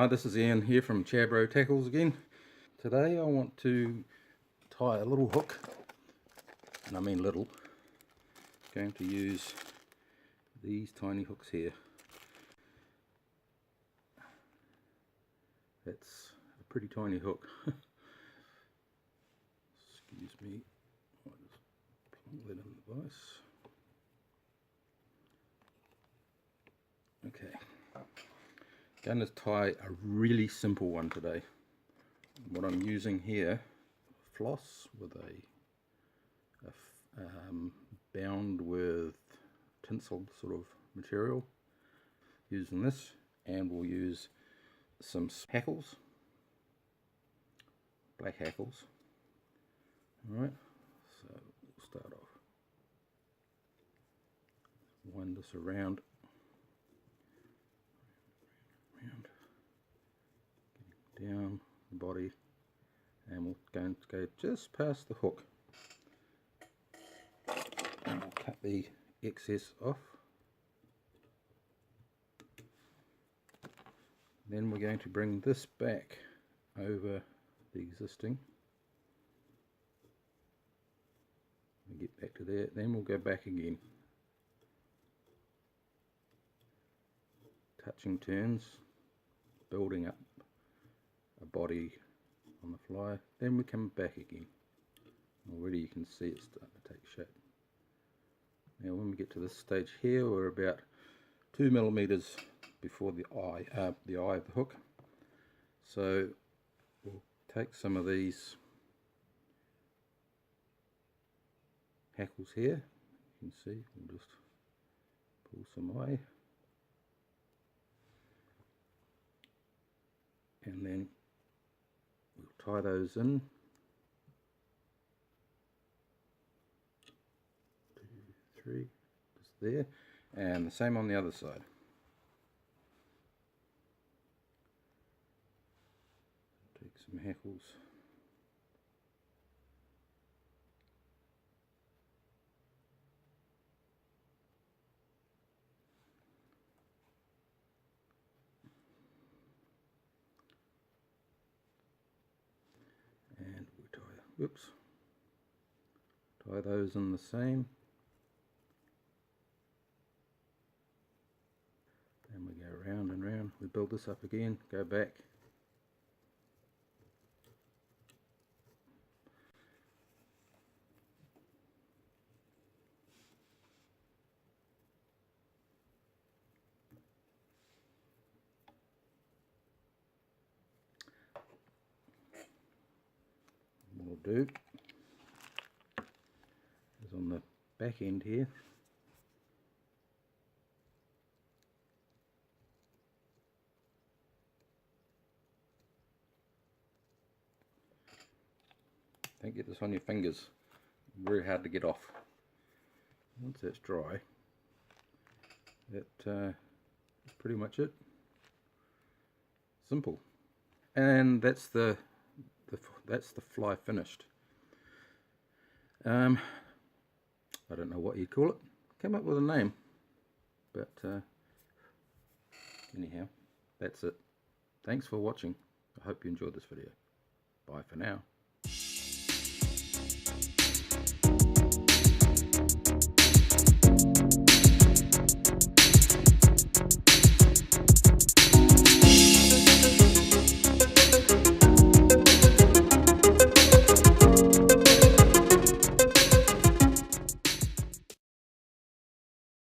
Hi, this is Ian here from ChaaBro Tackles again. Today I want to tie a little hook, and I mean little. I'm going to use these tiny hooks here. That's a pretty tiny hook. Excuse me, I'll just plonk that in the vise. Okay, going to tie a really simple one today. What I'm using here, floss with a bound with tinsel sort of material, using this, and we'll use some hackles, black hackles. Alright, so we'll start off, wind this around, down the body, and we're going to go just past the hook, and we'll cut the excess off. Then we're going to bring this back over the existing. We'll get back to there, then we'll go back again. Touching turns, building up a body on the fly, then we come back again. Already you can see it's starting to take shape. Now when we get to this stage here, we're about 2 millimeters before the eye of the hook. So we'll take some of these hackles here. You can see, we'll just pull some away, and then we'll tie those in. 2, 3, just there, and the same on the other side. Take some hackles. And we tie those in the same. And we go round and round. We build this up again, go back. What we'll do is on the back end here, don't get this on your fingers, very hard to get off. Once that's dry, that's pretty much it. Simple. And that's the fly finished. I don't know what you'd call it. Come up with a name, but anyhow, that's it. Thanks for watching. I hope you enjoyed this video. Bye for now.